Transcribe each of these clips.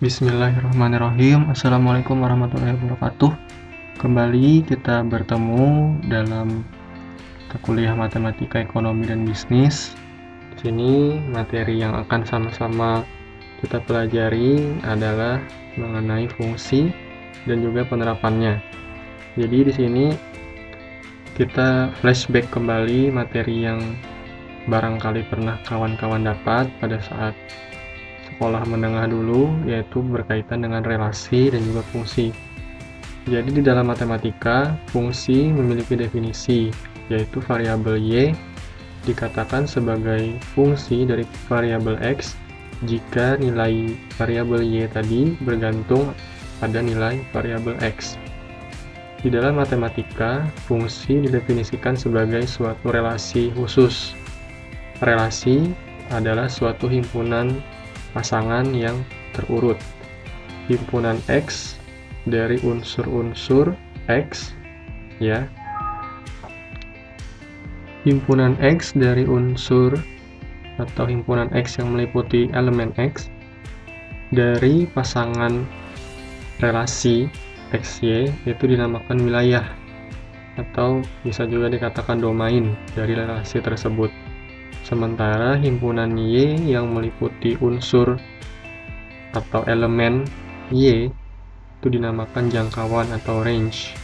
Bismillahirrahmanirrahim. Assalamualaikum warahmatullahi wabarakatuh. Kembali kita bertemu dalam kuliah Matematika Ekonomi dan Bisnis. Di sini materi yang akan sama-sama kita pelajari adalah mengenai fungsi dan juga penerapannya. Jadi di sini kita flashback kembali materi yang barangkali pernah kawan-kawan dapat pada saat sekolah menengah dulu, yaitu berkaitan dengan relasi dan juga fungsi. Jadi di dalam matematika, fungsi memiliki definisi, yaitu variabel y dikatakan sebagai fungsi dari variabel x jika nilai variabel y tadi bergantung pada nilai variabel x. Di dalam matematika, fungsi didefinisikan sebagai suatu relasi khusus. Relasi adalah suatu himpunan pasangan yang terurut. Himpunan X dari unsur-unsur X, ya. Himpunan X dari unsur atau himpunan X yang meliputi elemen X dari pasangan relasi XY itu dinamakan wilayah atau bisa juga dikatakan domain dari relasi tersebut. Sementara himpunan Y yang meliputi unsur atau elemen Y itu dinamakan jangkauan atau range.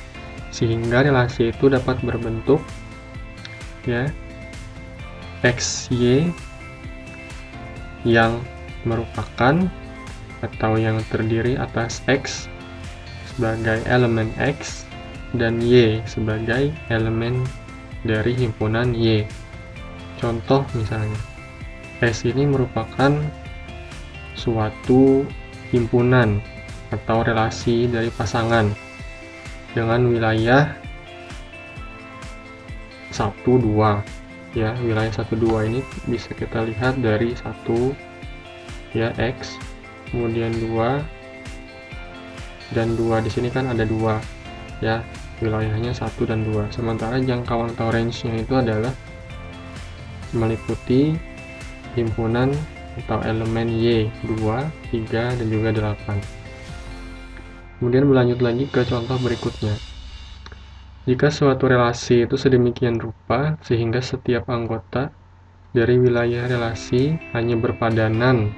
Sehingga relasi itu dapat berbentuk ya XY yang merupakan atau yang terdiri atas X sebagai elemen X dan Y sebagai elemen dari himpunan Y. Contoh misalnya, S ini merupakan suatu himpunan atau relasi dari pasangan dengan wilayah 1, 2. Ya, wilayah 1, 2 ini bisa kita lihat dari 1 ya X, kemudian 2 dan 2 di sini kan ada 2 ya, wilayahnya 1 dan 2. Sementara jangkauan atau range-nya itu adalah meliputi himpunan atau elemen Y 2, 3, dan juga 8. Kemudian berlanjut lagi ke contoh berikutnya. Jika suatu relasi itu sedemikian rupa sehingga setiap anggota dari wilayah relasi hanya berpadanan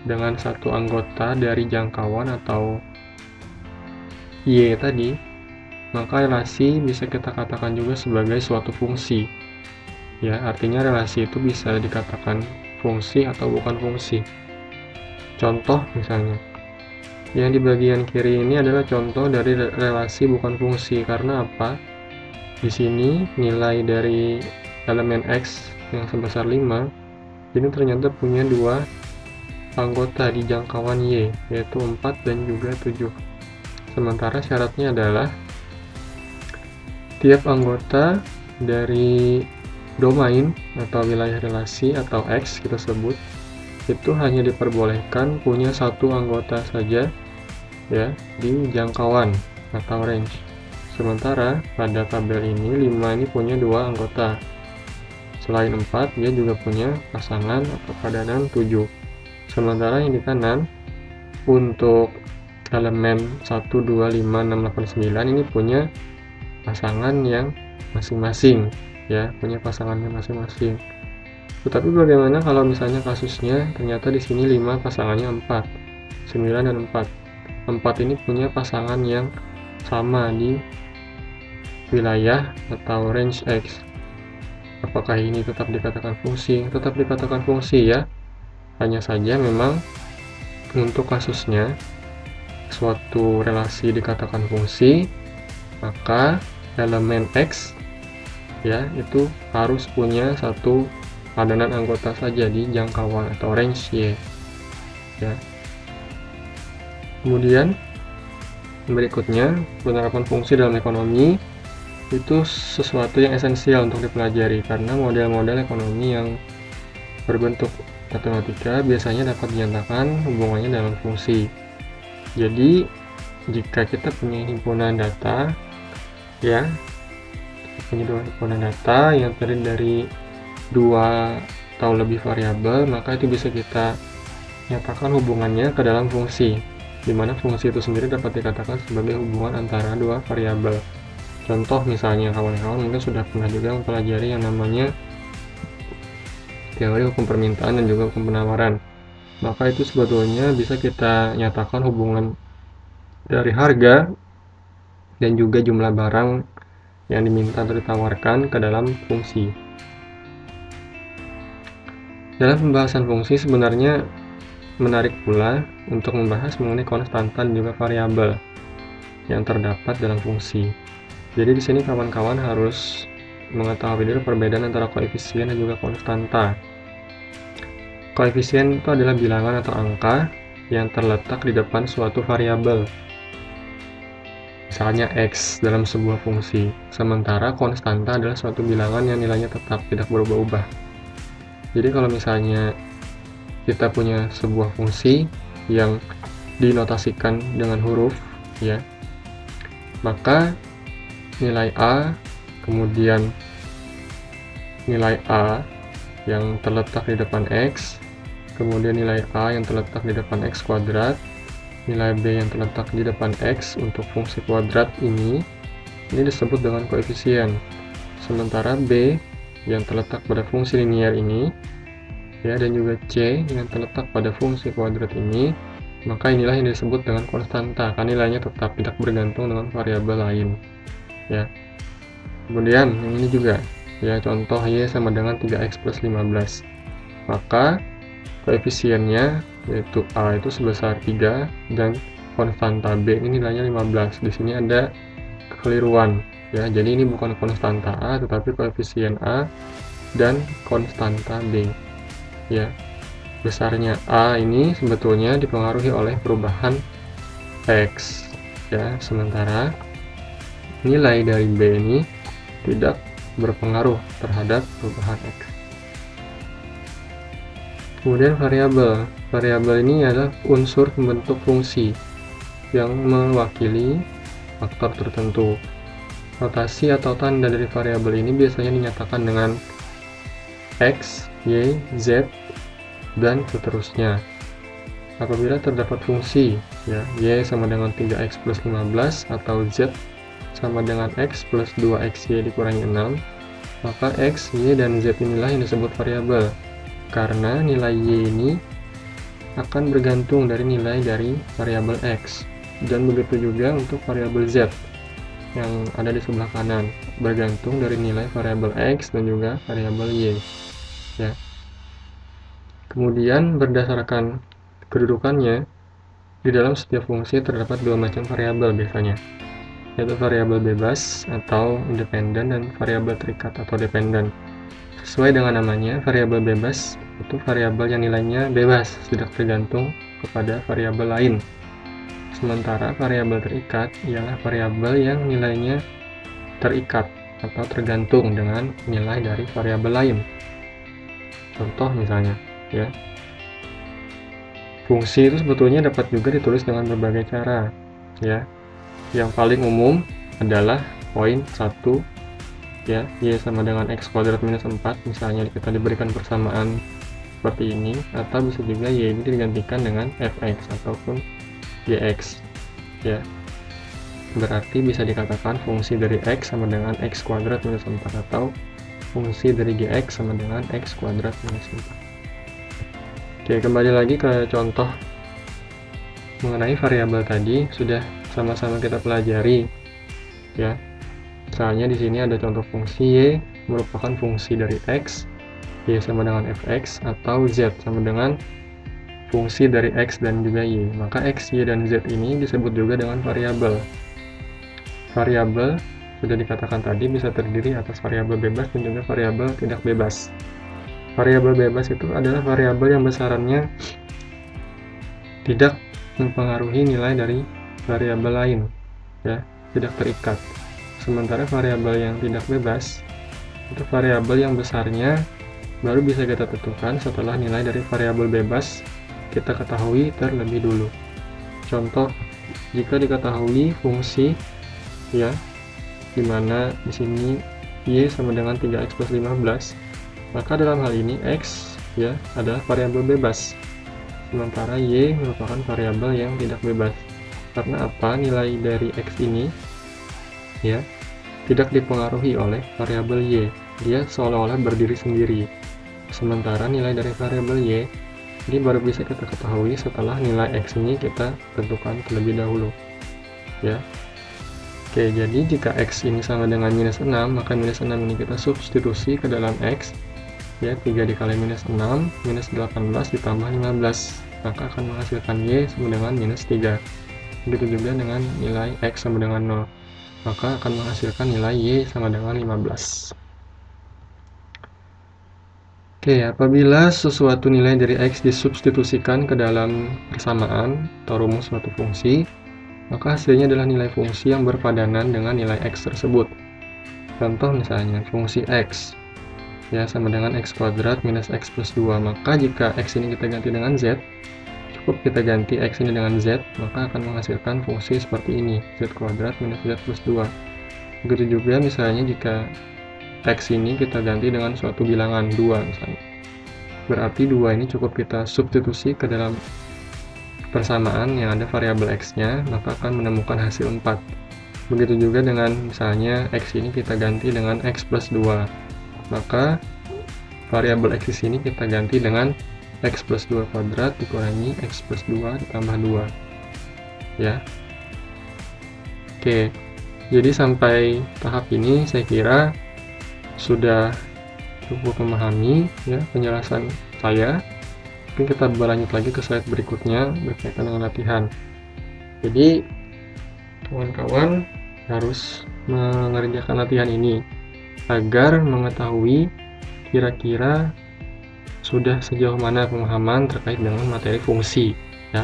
dengan satu anggota dari jangkauan atau Y tadi, maka relasi bisa kita katakan juga sebagai suatu fungsi. Ya, artinya relasi itu bisa dikatakan fungsi atau bukan fungsi. Contoh misalnya, yang di bagian kiri ini adalah contoh dari relasi bukan fungsi. Karena apa? Di sini nilai dari elemen X yang sebesar 5 ini ternyata punya 2 anggota di jangkauan Y, yaitu 4 dan juga 7. Sementara syaratnya adalah tiap anggota dari domain atau wilayah relasi atau X kita sebut itu hanya diperbolehkan punya satu anggota saja ya di jangkauan atau range. Sementara pada tabel ini 5 ini punya 2 anggota. Selain 4 dia juga punya pasangan atau padanan 7. Sementara yang di kanan untuk elemen 1, 2, 5, 6, 8, 9 ini punya pasangan yang masing-masing ya, punya pasangannya masing-masing. Tetapi bagaimana kalau misalnya kasusnya ternyata di sini 5 pasangannya 4, 9 dan 4. 4 ini punya pasangan yang sama di wilayah atau range X. Apakah ini tetap dikatakan fungsi? Tetap dikatakan fungsi ya. Hanya saja memang untuk kasusnya suatu relasi dikatakan fungsi, maka elemen X ya itu harus punya satu padanan anggota saja di jangkauan atau range Y ya. Kemudian berikutnya, penerapan fungsi dalam ekonomi itu sesuatu yang esensial untuk dipelajari karena model-model ekonomi yang berbentuk matematika biasanya dapat dinyatakan hubungannya dalam fungsi. Jadi jika kita punya himpunan data ya, punya 2 himpunan data yang terdiri dari 2 atau lebih variabel, maka itu bisa kita nyatakan hubungannya ke dalam fungsi, di mana fungsi itu sendiri dapat dikatakan sebagai hubungan antara dua variabel. Contoh misalnya kawan-kawan mungkin sudah pernah juga mempelajari yang namanya teori hukum permintaan dan juga hukum penawaran. Maka itu sebetulnya bisa kita nyatakan hubungan dari harga dan juga jumlah barang yang diminta atau ditawarkan ke dalam fungsi. Dalam pembahasan fungsi sebenarnya menarik pula untuk membahas mengenai konstanta dan juga variabel yang terdapat dalam fungsi. Jadi di sini kawan-kawan harus mengetahui dulu perbedaan antara koefisien dan juga konstanta. Koefisien itu adalah bilangan atau angka yang terletak di depan suatu variabel, misalnya X dalam sebuah fungsi, sementara konstanta adalah suatu bilangan yang nilainya tetap, tidak berubah-ubah. Jadi kalau misalnya kita punya sebuah fungsi yang dinotasikan dengan huruf, ya, maka nilai A, kemudian nilai A yang terletak di depan X, kemudian nilai A yang terletak di depan X kuadrat, nilai B yang terletak di depan X untuk fungsi kuadrat ini disebut dengan koefisien. Sementara B yang terletak pada fungsi linear ini, ya, dan juga C yang terletak pada fungsi kuadrat ini, maka inilah yang disebut dengan konstanta, karena nilainya tetap, tidak bergantung dengan variabel lain, ya. Kemudian yang ini juga, ya, contoh Y sama dengan 3X plus 15, maka koefisiennya yaitu A itu sebesar 3 dan konstanta B ini nilainya 15. Di sini ada kekeliruan, ya, jadi ini bukan konstanta A tetapi koefisien A dan konstanta B, ya. Besarnya A ini sebetulnya dipengaruhi oleh perubahan X, ya, sementara nilai dari B ini tidak berpengaruh terhadap perubahan X. Kemudian variabel. Variabel ini adalah unsur pembentuk fungsi yang mewakili faktor tertentu. Notasi atau tanda dari variabel ini biasanya dinyatakan dengan X, Y, Z, dan seterusnya. Apabila terdapat fungsi, ya, Y sama dengan 3X plus 15 atau Z sama dengan X plus 2XY dikurangi 6, maka X, Y, dan Z inilah yang disebut variabel, karena nilai Y ini akan bergantung dari nilai dari variabel X, dan begitu juga untuk variabel Z yang ada di sebelah kanan, bergantung dari nilai variabel X dan juga variabel Y, ya. Kemudian berdasarkan kedudukannya, di dalam setiap fungsi terdapat dua macam variabel biasanya, yaitu variabel bebas atau independen dan variabel terikat atau dependen. Sesuai dengan namanya, variabel bebas itu variabel yang nilainya bebas, tidak tergantung kepada variabel lain. Sementara variabel terikat ialah variabel yang nilainya terikat atau tergantung dengan nilai dari variabel lain. Contoh misalnya, ya, fungsi itu sebetulnya dapat juga ditulis dengan berbagai cara, ya. Yang paling umum adalah poin 1, ya, Y sama dengan X kuadrat minus 4, misalnya kita diberikan persamaan seperti ini, atau bisa juga Y ini digantikan dengan Fx ataupun Gx, ya. Berarti bisa dikatakan fungsi dari X sama dengan X kuadrat minus 4 atau fungsi dari Gx sama dengan X kuadrat minus 4. Oke, kembali lagi ke contoh mengenai variabel tadi, sudah sama-sama kita pelajari, ya. Misalnya di sini ada contoh fungsi Y merupakan fungsi dari X, Y sama dengan Fx, atau Z sama dengan fungsi dari X dan juga Y. Maka X, Y, dan Z ini disebut juga dengan variabel. Variabel sudah dikatakan tadi bisa terdiri atas variabel bebas dan juga variabel tidak bebas. Variabel bebas itu adalah variabel yang besarannya tidak mempengaruhi nilai dari variabel lain, ya, tidak terikat. Sementara variabel yang tidak bebas itu variabel yang besarnya baru bisa kita tentukan setelah nilai dari variabel bebas kita ketahui terlebih dulu. Contoh, jika diketahui fungsi, ya, dimana di sini Y sama dengan 3X plus 15, maka dalam hal ini X, ya, adalah variabel bebas. sementara Y merupakan variabel yang tidak bebas. Karena apa? Nilai dari X ini ya tidak dipengaruhi oleh variabel Y. Dia seolah-olah berdiri sendiri. Sementara nilai dari variabel Y ini baru bisa kita ketahui setelah nilai X ini kita tentukan terlebih dahulu. Ya. Oke, jadi jika X ini sama dengan minus 6, maka minus 6 ini kita substitusi ke dalam X. Ya, 3 dikali minus 6, minus 18 ditambah 15. Maka akan menghasilkan Y sama dengan minus 3. Begitu juga dengan nilai X sama dengan 0. Maka akan menghasilkan nilai Y sama dengan 15. Oke, apabila sesuatu nilai dari X disubstitusikan ke dalam persamaan atau rumus suatu fungsi, maka hasilnya adalah nilai fungsi yang berpadanan dengan nilai X tersebut. Contoh misalnya, fungsi X ya sama dengan X kuadrat minus X plus 2. Maka jika X ini kita ganti dengan Z, cukup kita ganti X ini dengan Z, maka akan menghasilkan fungsi seperti ini, Z kuadrat minus Z plus 2. Begitu juga misalnya jika X ini kita ganti dengan suatu bilangan 2 misalnya. Berarti 2 ini cukup kita substitusi ke dalam persamaan yang ada variabel X-nya, maka akan menemukan hasil 4. Begitu juga dengan misalnya X ini kita ganti dengan X plus 2. Maka variabel X ini kita ganti dengan X plus 2 kuadrat dikurangi X plus 2 ditambah 2. Ya. Oke, jadi sampai tahap ini saya kira sudah cukup memahami ya penjelasan saya. Mungkin kita berlanjut lagi ke slide berikutnya berkaitan dengan latihan. Jadi kawan-kawan harus mengerjakan latihan ini agar mengetahui kira-kira sudah sejauh mana pemahaman terkait dengan materi fungsi ya.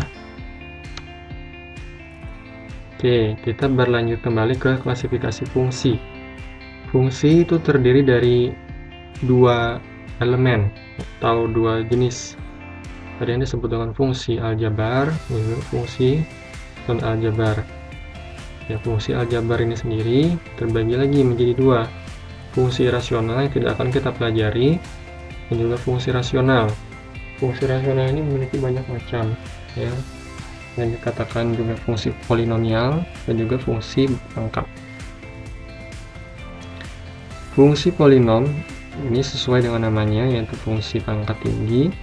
Oke, kita berlanjut kembali ke klasifikasi fungsi. Fungsi itu terdiri dari dua elemen atau dua jenis. Ada yang disebut dengan fungsi aljabar, fungsi non-aljabar. Ya, fungsi aljabar ini sendiri terbagi lagi menjadi dua. Fungsi rasional yang tidak akan kita pelajari, dan juga fungsi rasional. Fungsi rasional ini memiliki banyak macam, ya, yang dikatakan juga fungsi polinomial dan juga fungsi pangkat. Fungsi polinom ini sesuai dengan namanya, yaitu fungsi pangkat tinggi.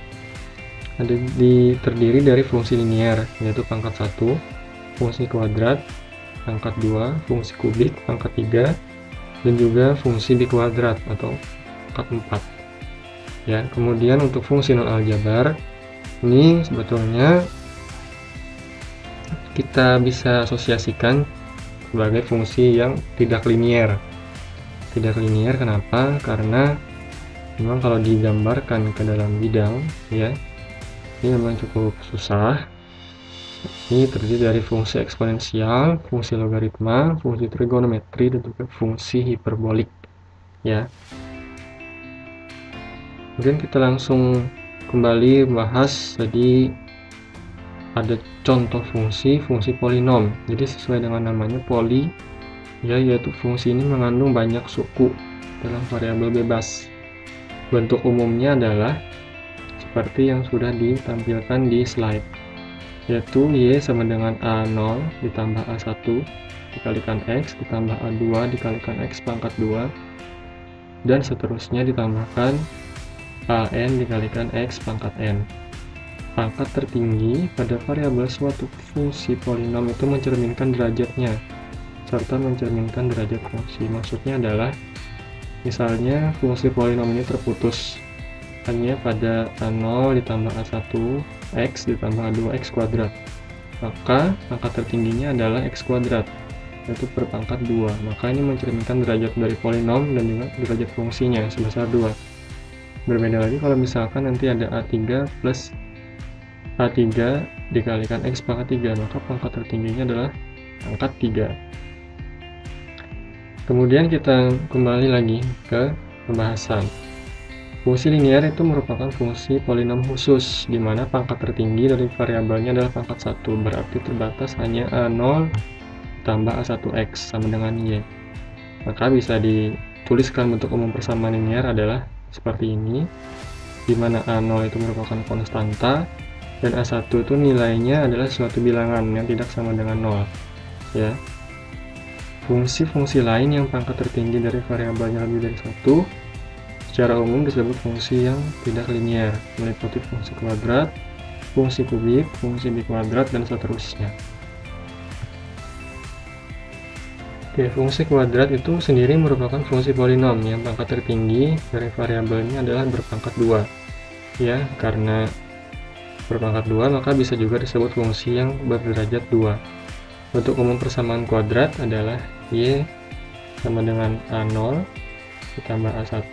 Terdiri dari fungsi linier, yaitu pangkat 1, fungsi kuadrat, pangkat 2, fungsi kubik, pangkat 3, dan juga fungsi bikuadrat atau pangkat 4. Ya, kemudian untuk fungsi non-aljabar, ini sebetulnya kita bisa asosiasikan sebagai fungsi yang tidak linier. Tidak linier kenapa? Karena memang kalau digambarkan ke dalam bidang, ya, ini memang cukup susah. Ini terdiri dari fungsi eksponensial, fungsi logaritma, fungsi trigonometri, dan juga fungsi hiperbolik. Ya. Kemudian kita langsung kembali bahas tadi ada contoh fungsi polinom. Jadi sesuai dengan namanya poli, ya, yaitu fungsi ini mengandung banyak suku dalam variabel bebas. Bentuk umumnya adalah seperti yang sudah ditampilkan di slide, yaitu Y sama dengan A0 ditambah A1 dikalikan X ditambah A2 dikalikan X pangkat 2, dan seterusnya ditambahkan AN dikalikan X pangkat N. Pangkat tertinggi pada variabel suatu fungsi polinom itu mencerminkan derajatnya, serta mencerminkan derajat fungsi. Maksudnya adalah, misalnya fungsi polinom ini terputus hanya pada A0 ditambah A1 X ditambah A2 X kuadrat, maka pangkat tertingginya adalah X kuadrat, yaitu per pangkat 2. Maka ini mencerminkan derajat dari polinom dan juga derajat fungsinya sebesar 2. Berbeda lagi kalau misalkan nanti ada A3 plus A3 dikalikan X pangkat 3, maka pangkat tertingginya adalah pangkat 3. Kemudian kita kembali lagi ke pembahasan. Fungsi linier itu merupakan fungsi polinom khusus, di mana pangkat tertinggi dari variabelnya adalah pangkat 1, berarti terbatas hanya A0 tambah A1X sama dengan Y. Maka bisa dituliskan bentuk umum persamaan linier adalah seperti ini, di mana A0 itu merupakan konstanta, dan A1 itu nilainya adalah suatu bilangan yang tidak sama dengan 0, ya. Fungsi-fungsi lain yang pangkat tertinggi dari variabelnya lebih dari 1 secara umum disebut fungsi yang tidak linear, meliputi fungsi kuadrat, fungsi kubik, fungsi bikuadrat, dan seterusnya. Oke, fungsi kuadrat itu sendiri merupakan fungsi polinom yang pangkat tertinggi dari variabelnya adalah berpangkat 2. Ya, karena berpangkat 2 maka bisa juga disebut fungsi yang berderajat 2. Bentuk umum persamaan kuadrat adalah Y sama dengan A0 ditambah A1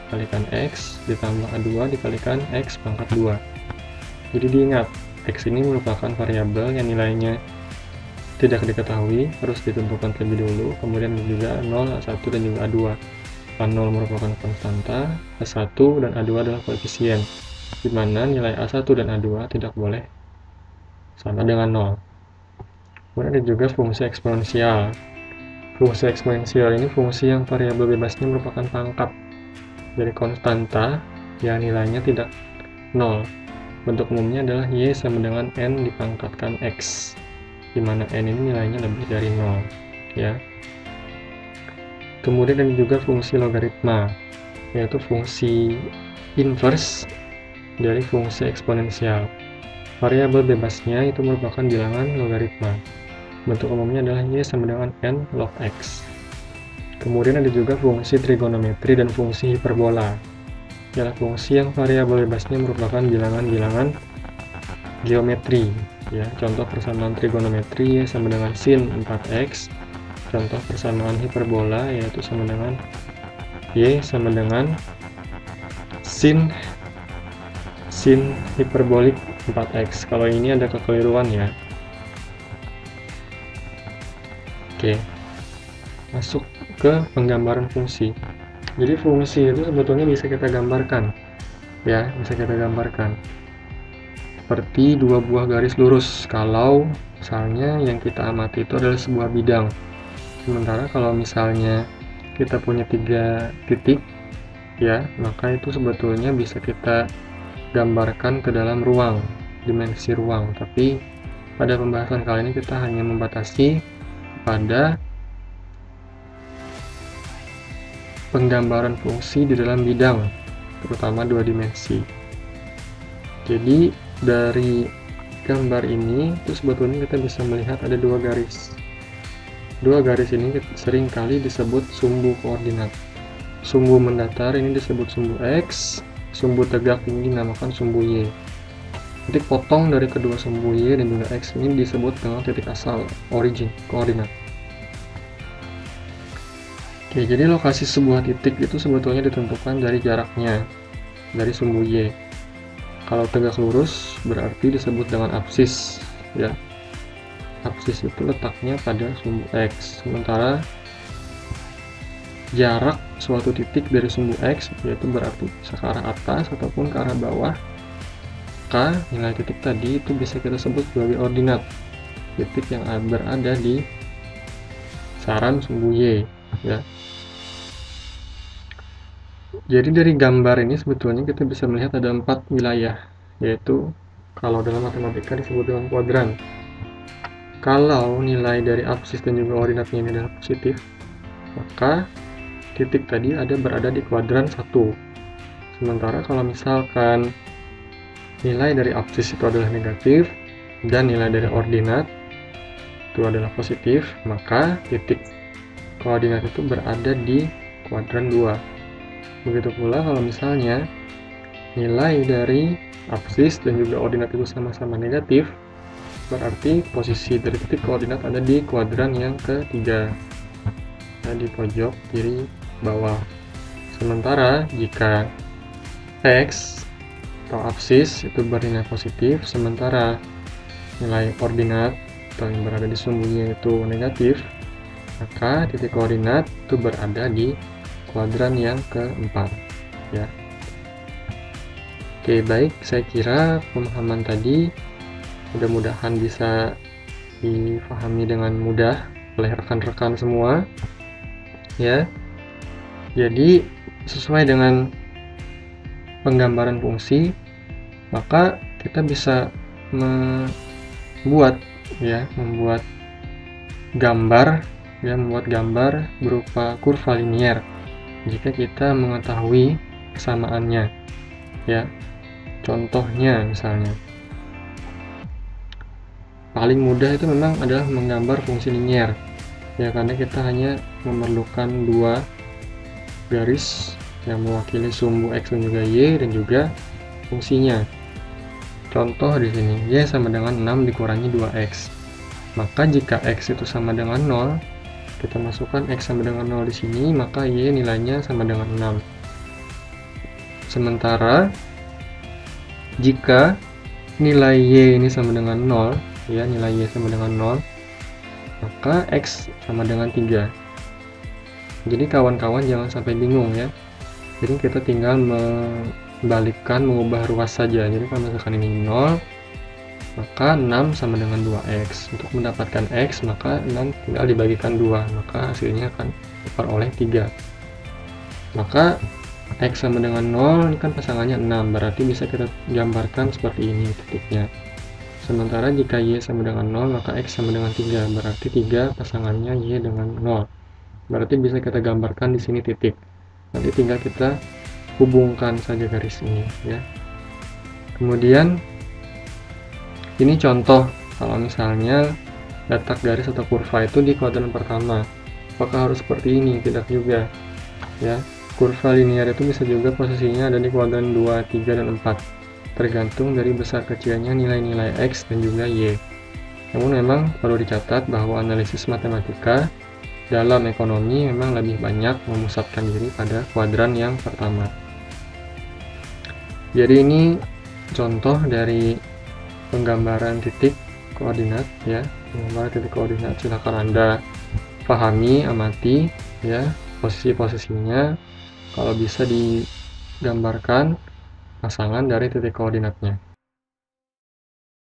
dikalikan X ditambah A2 dikalikan X pangkat 2. Jadi diingat, X ini merupakan variabel yang nilainya tidak diketahui, harus ditentukan terlebih dulu, kemudian juga 0, A1, dan juga A2. A0 merupakan konstanta, A1 dan A2 adalah koefisien, di mana nilai A1 dan A2 tidak boleh sama dengan 0. Kemudian ada juga fungsi eksponensial. Fungsi eksponensial ini fungsi yang variabel bebasnya merupakan pangkat dari konstanta yang nilainya tidak 0. Bentuk umumnya adalah Y sama dengan N dipangkatkan X, di mana N ini nilainya lebih dari 0, ya. Kemudian ada juga fungsi logaritma, yaitu fungsi inverse dari fungsi eksponensial. Variabel bebasnya itu merupakan bilangan logaritma. Bentuk umumnya adalah Y sama dengan N log X. Kemudian ada juga fungsi trigonometri dan fungsi hiperbola. Ialah fungsi yang variabel bebasnya merupakan bilangan-bilangan geometri. Ya, contoh persamaan trigonometri Y sama dengan sin 4X. Contoh persamaan hiperbola yaitu sama dengan Y sama dengan sin hiperbolik 4X. Kalau ini ada kekeliruan ya. Oke, masuk ke penggambaran fungsi. Jadi fungsi itu sebetulnya bisa kita gambarkan, ya, bisa kita gambarkan seperti dua buah garis lurus. Kalau misalnya yang kita amati itu adalah sebuah bidang, sementara kalau misalnya kita punya 3 titik, ya, maka itu sebetulnya bisa kita gambarkan ke dalam ruang, dimensi ruang. Tapi pada pembahasan kali ini kita hanya membatasi pada penggambaran fungsi di dalam bidang, terutama 2 dimensi. Jadi dari gambar ini itu sebetulnya kita bisa melihat ada 2 garis. 2 garis ini seringkali disebut sumbu koordinat. Sumbu mendatar ini disebut sumbu X, sumbu tegak ini dinamakan sumbu Y. Titik potong dari kedua sumbu Y dan juga X ini disebut dengan titik asal, origin, koordinat. Oke, jadi lokasi sebuah titik itu sebetulnya ditentukan dari jaraknya dari sumbu Y. Kalau tegak lurus berarti disebut dengan apsis, ya. Apsis itu letaknya pada sumbu X, sementara jarak suatu titik dari sumbu X yaitu berarti bisa ke arah atas ataupun ke arah bawah. Maka nilai titik tadi itu bisa kita sebut sebagai ordinat, titik yang berada di saran sumbu Y, ya. Jadi dari gambar ini sebetulnya kita bisa melihat ada 4 wilayah, yaitu kalau dalam matematika disebut dengan kuadran. Kalau nilai dari apsis dan juga ordinatnya ini adalah positif, maka titik tadi berada di kuadran 1. Sementara kalau misalkan nilai dari apsis itu adalah negatif dan nilai dari ordinat itu adalah positif, maka titik koordinat itu berada di kuadran 2. Begitu pula kalau misalnya nilai dari apsis dan juga ordinat itu sama-sama negatif, berarti posisi dari titik koordinat ada di kuadran yang ketiga, di pojok kiri bawah. Sementara jika X atau apsis itu bernilai positif, sementara nilai ordinat atau yang berada di sumbunya itu negatif, maka titik koordinat itu berada di kuadran yang keempat, ya. Oke, baik, saya kira pemahaman tadi mudah-mudahan bisa dipahami dengan mudah oleh rekan-rekan semua, ya. Jadi sesuai dengan penggambaran fungsi, maka kita bisa membuat gambar berupa kurva linier jika kita mengetahui kesamaannya, ya. Contohnya misalnya paling mudah itu memang adalah menggambar fungsi linier, ya, karena kita hanya memerlukan dua garis yang mewakili sumbu x dan juga y dan juga fungsinya. Contoh di sini, y sama dengan 6 dikurangi 2x. Maka jika x itu sama dengan 0, kita masukkan x sama dengan 0 di sini, maka y nilainya sama dengan 6. Sementara jika nilai y ini sama dengan 0, ya, nilai y sama dengan 0, maka x sama dengan 3. Jadi kawan-kawan jangan sampai bingung, ya. Jadi kita tinggal membalikkan, mengubah ruas saja. Jadi kalau misalkan ini 0, maka 6 sama dengan 2x. Untuk mendapatkan x, maka 6 tinggal dibagikan 2, maka hasilnya akan diperoleh 3. Maka x sama dengan 0, ini kan pasangannya 6, berarti bisa kita gambarkan seperti ini titiknya. Sementara jika y sama dengan 0, maka x sama dengan 3, berarti 3 pasangannya y dengan 0. Berarti bisa kita gambarkan di sini titik. Nanti tinggal kita hubungkan saja garis ini, ya. Kemudian ini contoh kalau misalnya letak garis atau kurva itu di kuadran pertama. Apakah harus seperti ini? Tidak juga, ya. Kurva linear itu bisa juga posisinya ada di kuadran 2, 3, dan 4, tergantung dari besar kecilnya nilai-nilai x dan juga y. Namun memang perlu dicatat bahwa analisis matematika dalam ekonomi memang lebih banyak memusatkan diri pada kuadran yang pertama. Jadi ini contoh dari penggambaran titik koordinat, ya. Penggambaran titik koordinat, silakan Anda pahami, amati, ya, posisi-posisinya. Kalau bisa digambarkan pasangan dari titik koordinatnya.